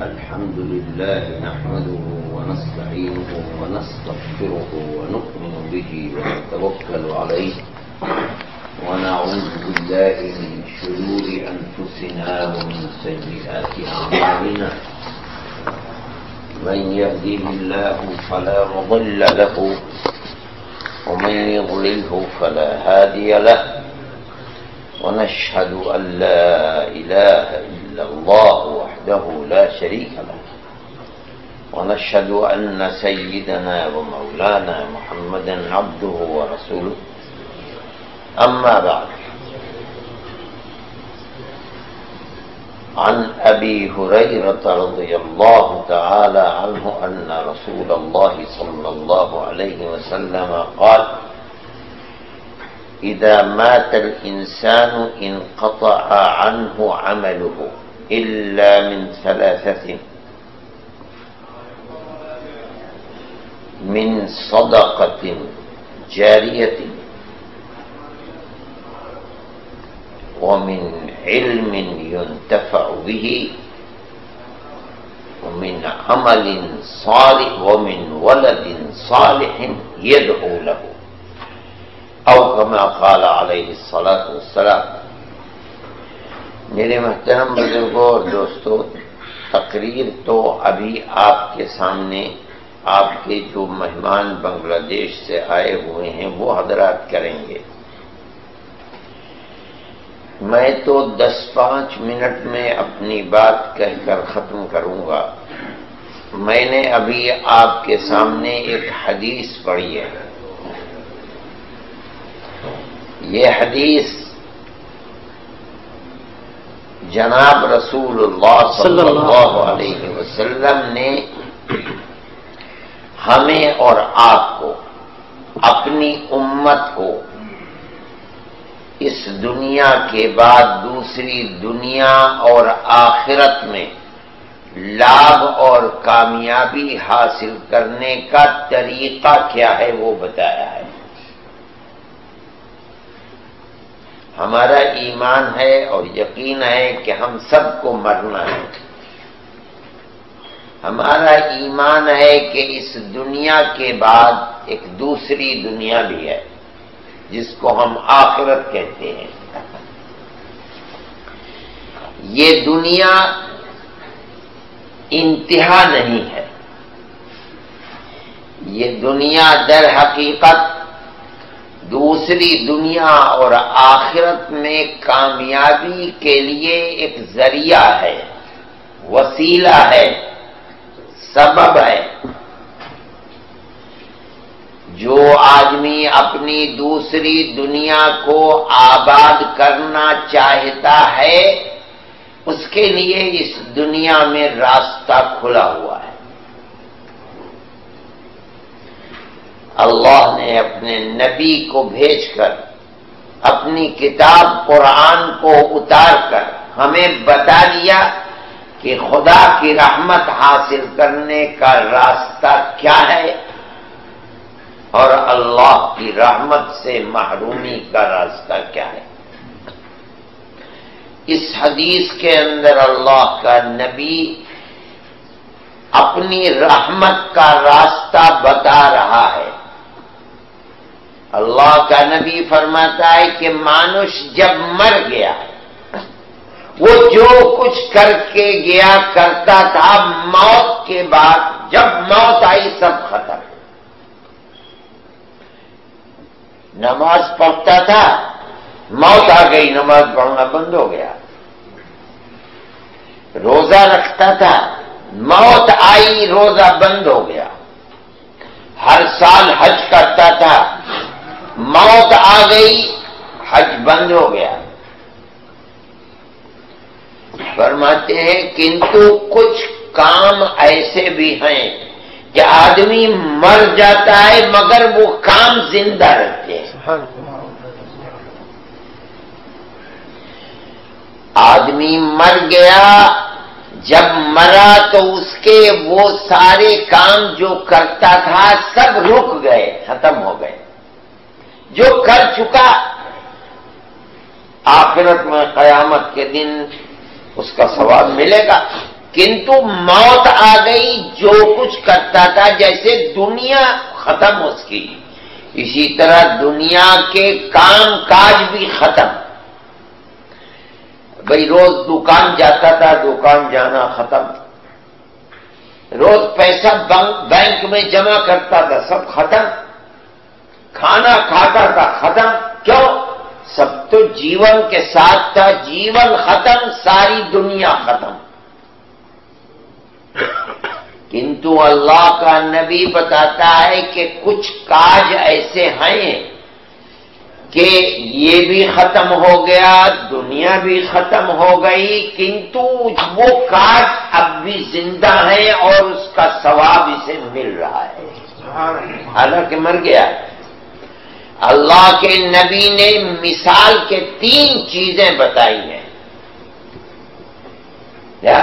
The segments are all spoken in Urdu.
الحمد لله نحمده ونستعينه ونستغفره ونؤمن به ونتوكل عليه ونعوذ بالله من شرور أنفسنا ومن سيئات أعمالنا من يهده الله فلا مضل له ومن يضلله فلا هادي له ونشهد أن لا إله إلا الله وحده لا شريك له ونشهد أن سيدنا ومولانا محمدا عبده ورسوله أما بعد عن أبي هريرة رضي الله تعالى عنه أن رسول الله صلى الله عليه وسلم قال إذا مات الإنسان انقطع عنه عمله إلا من ثلاثة: من صدقة جارية ومن علم ينتفع به ومن عمل صالح ومن ولد صالح يدعو له او كما قال علیہ الصلاۃ والسلام۔ میرے محترم بزرگوں اور دوستوں، تقریر تو ابھی آپ کے سامنے آپ کے جو مہمان بنگلہ دیش سے آئے ہوئے ہیں وہ حضرات کریں گے۔ میں تو 10-5 منٹ میں اپنی بات کہہ کر ختم کروں گا۔ میں نے ابھی آپ کے سامنے ایک حدیث پڑھی ہے۔ یہ حدیث جناب رسول اللہ صلی اللہ علیہ وسلم نے ہمیں اور آپ کو، اپنی امت کو، اس دنیا کے بعد دوسری دنیا اور آخرت میں لابھ اور کامیابی حاصل کرنے کا طریقہ کیا ہے وہ بتایا ہے۔ ہمارا ایمان ہے اور یقین ہے کہ ہم سب کو مرنا ہے۔ ہمارا ایمان ہے کہ اس دنیا کے بعد ایک دوسری دنیا بھی ہے جس کو ہم آخرت کہتے ہیں۔ یہ دنیا انتہا نہیں ہے، یہ دنیا در حقیقت دوسری دنیا اور آخرت میں کامیابی کے لیے ایک ذریعہ ہے، وسیلہ ہے، سبب ہے۔ جو آدمی اپنی دوسری دنیا کو آباد کرنا چاہتا ہے اس کے لیے اس دنیا میں راستہ کھلا ہوا ہے۔ اللہ نے اپنے نبی کو بھیج کر، اپنی کتاب قرآن کو اتار کر ہمیں بتا دیا کہ خدا کی رحمت حاصل کرنے کا راستہ کیا ہے اور اللہ کی رحمت سے محرومی کا راستہ کیا ہے۔ اس حدیث کے اندر اللہ کا نبی اپنی رحمت کا راستہ بتا رہا ہے۔ اللہ کا نبی فرماتا ہے کہ مانوش جب مر گیا وہ جو کچھ کر کے گیا کرتا تھا، موت کے بعد جب موت آئی سب ختم۔ نماز پڑھتا تھا، موت آ گئی، نماز پڑھنا بند ہو گیا۔ روزہ رکھتا تھا، موت آئی، روزہ بند ہو گیا۔ ہر سال حج کرتا تھا، موت آ گئی، حج بند ہو گیا۔ فرماتے ہیں کنتو کچھ کام ایسے بھی ہیں کہ آدمی مر جاتا ہے مگر وہ کام زندہ رہتے ہیں۔ آدمی مر گیا، جب مرا تو اس کے وہ سارے کام جو کرتا تھا سب رک گئے، ختم ہو گئے۔ جو کر چکا آخرت میں قیامت کے دن اس کا ثواب ملے گا، کنتو موت آ گئی، جو کچھ کرتا تھا جیسے دنیا ختم اس کی، اسی طرح دنیا کے کام کاج بھی ختم۔ بھئی روز دکان جاتا تھا، دکان جانا ختم، روز پیسہ بینک میں جمع کرتا تھا، سب ختم، کھانا کھاتا تھا، ختم۔ کیوں؟ سب تو جیون کے ساتھ تھا، جیون ختم، ساری دنیا ختم۔ کنتو اللہ کا نبی بتاتا ہے کہ کچھ کاج ایسے ہیں کہ یہ بھی ختم ہو گیا، دنیا بھی ختم ہو گئی، کنتو وہ کاج اب بھی زندہ ہے اور اس کا ثواب اسے مل رہا ہے، حالانکہ مر گیا۔ اللہ کے نبی نے مثال کے 3 چیزیں بتائی ہیں، کیا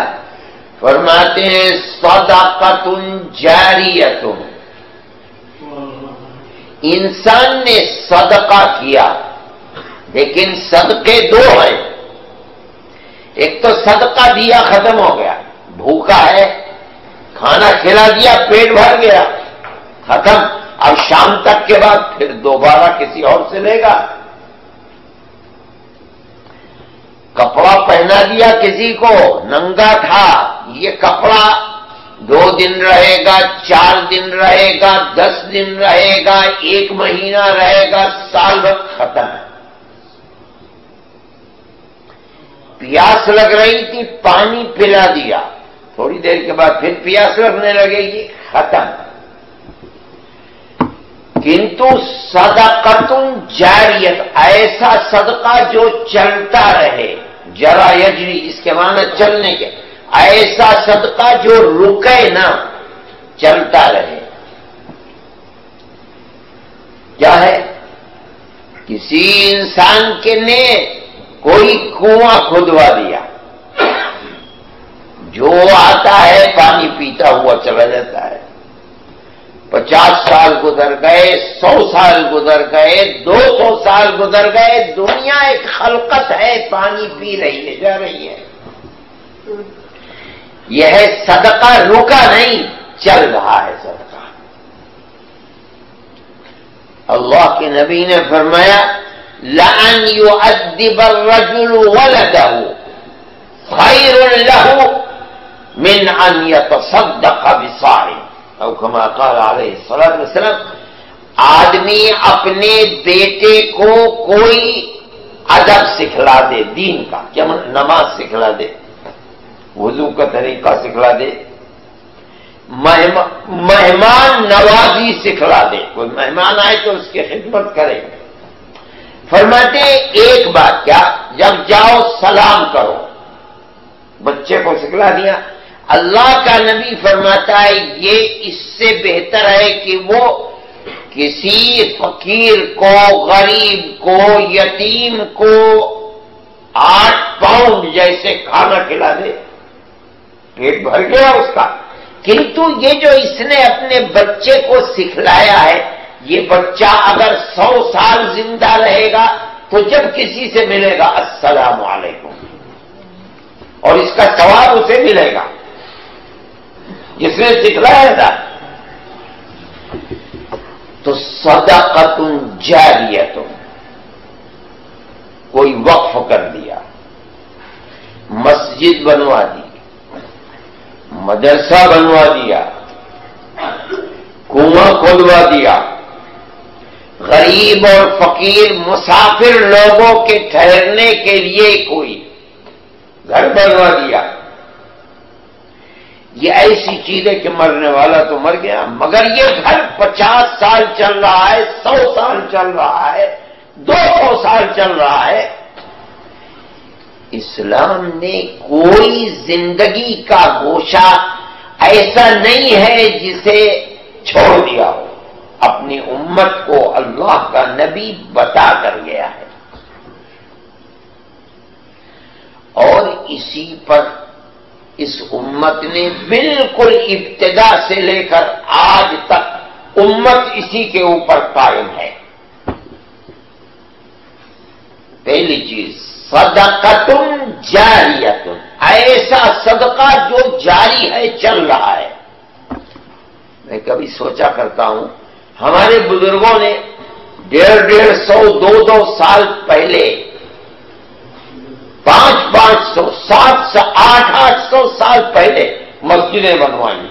فرماتے ہیں؟ صدقۃ جاریۃ، انسان نے صدقہ کیا، لیکن صدقے 2 ہیں۔ ایک تو صدقہ دیا ختم ہو گیا، بھوکا ہے، کھانا کھلا دیا، پیٹ بھر گیا، ختم، اب شام تک کے بعد پھر دوبارہ کسی اور سے لے گا۔ کپڑا پہنا دیا کسی کو، ننگا تھا، یہ کپڑا 2 دن رہے گا، 4 دن رہے گا، 10 دن رہے گا، 1 مہینہ رہے گا، سال بھر، ختم۔ پیاس لگ رہی تھی، پانی پلا دیا، تھوڑی دیر کے بعد پھر پیاس لگنے لگے گی، ختم۔ کنتو صدقۃ جاریۃ، ایسا صدقہ جو چلتا رہے، جرا یجری، اس کے معنی چلنے کے، ایسا صدقہ جو رکے نہ، چلتا رہے۔ کیا ہے؟ کسی انسان کے نے کوئی کنواں کھدوا دیا، جو آتا ہے پانی پیتا ہوا چلا جاتا ہے، 50 سال گزر گئے، 100 سال گزر گئے، 200 سال گزر گئے، دنیا ایک خلقت ہے، پانی پی رہی ہے، جا رہی ہے۔ یہ ہے صدقہ، رکا نہیں، چل رہا ہے صدقہ۔ اللہ کے نبی نے فرمایا لَأَنْ يُعَذِّبَ الرَّجُلُ وَلَدَهُ خَيْرٌ لَهُ مِنْ أَنْ يَتَصَدَّقَ بِصَاعٍ، او کما قال علیہ الصلوۃ والسلام، آدمی اپنے بیٹے کو کوئی ادب سکھلا دے، دین کا، کیا نماز سکھلا دے، وضو کا طریقہ سکھلا دے، مہمان نوازی سکھلا دے، کوئی مہمان آئے تو اس کی خدمت کرے۔ فرماتے ایک بات، کیا؟ جب جاؤ سلام کرو، بچے کو سکھلا دیا۔ اللہ کا نبی فرماتا ہے یہ اس سے بہتر ہے کہ وہ کسی فقیر کو، غریب کو، یتیم کو 8 پاؤنڈ جیسے کھانا کھلا دے، پیٹ بھر گیا اس کا۔ کنتو یہ جو اس نے اپنے بچے کو سکھلایا ہے، یہ بچہ اگر 100 سال زندہ رہے گا تو جب کسی سے ملے گا السلام علیکم، اور اس کا ثواب اسے ملے گا جس نے سکھلایا تھا۔ تو صدقۃ جاریۃ، کوئی وقف کر دیا، مسجد بنوا دی، مدرسہ بنوا دیا، کنواں کھودوا دیا، غریب اور فقیر مسافر لوگوں کے ٹھہرنے کے لیے کوئی گھر بنوا دیا، یہ ایسی چیز ہے کہ مرنے والا تو مر گیا، مگر یہ گھر 50 سال چل رہا ہے، 100 سال چل رہا ہے، 200 سال چل رہا ہے۔ اسلام نے کوئی زندگی کا گوشہ ایسا نہیں ہے جسے چھوڑ دیا ہو، اپنی امت کو اللہ کا نبی بتا کر گیا ہے، اور اسی پر اس امت نے بالکل ابتدا سے لے کر آج تک امت اسی کے اوپر قائم ہے۔ پہلی چیز صدقۃ جاریۃ، ایسا صدقہ جو جاری ہے، چل رہا ہے۔ میں کبھی سوچا کرتا ہوں ہمارے بزرگوں نے 150 200 سال پہلے 500 700 800 سال پہلے مسجدیں بنوائی۔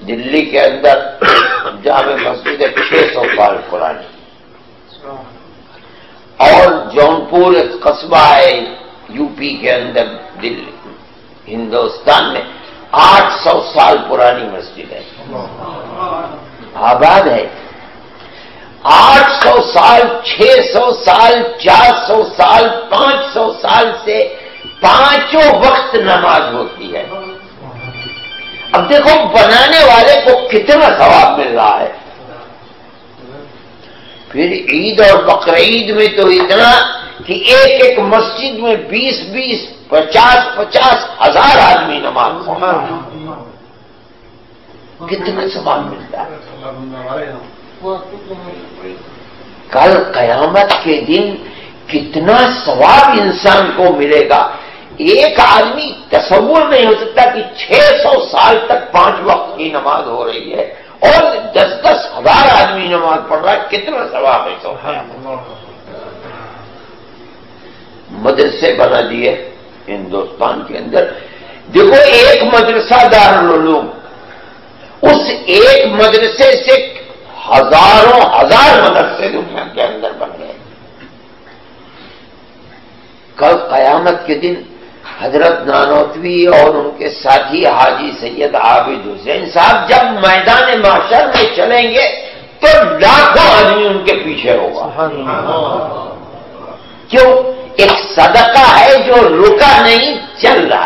دلی کے اندر جامع مسجد ہے 600 سال پرانی، اور جونپور ایک قصبہ ہے یو پی کے اندر دلی ہندوستان میں 800 سال پرانی مسجد ہے، آباد ہے۔ 800 سال 600 سال 400 سال 500 سال سے پانچوں وقت نماز ہوتی ہے۔ اب دیکھو بنانے والے کو کتنا ثواب مل رہا ہے۔ پھر عید اور بقرعید میں تو اتنا کہ ایک ایک مسجد میں 20 50 ہزار آدمی نماز پڑھتا ہے، کتنا ثواب ملتا ہے۔ کل قیامت کے دن کتنا ثواب انسان کو ملے گا، ایک آدمی تصور نہیں ہو سکتا کہ 600 سال تک 5 وقت کی نماز ہو رہی ہے اور 10 ہزار آدمی نماز پڑھ رہا ہے، کتنا ثواب ہے۔ مدرسے بنا دیے ہندوستان کے اندر، دیکھو ایک مدرسہ دارالعلوم، اس ایک مدرسے سے ہزاروں ہزار مدرسے دنیا کے اندر بن گئے۔ کل قیامت کے دن حضرت نانوتوی اور ان کے ساتھی حاجی سید عابد حسین صاحب جب میدان محشر میں چلیں گے تو لاکھوں آدمی ان کے پیچھے ہوگا۔ کیوں؟ ایک صدقہ ہے جو رکا نہیں، چل رہا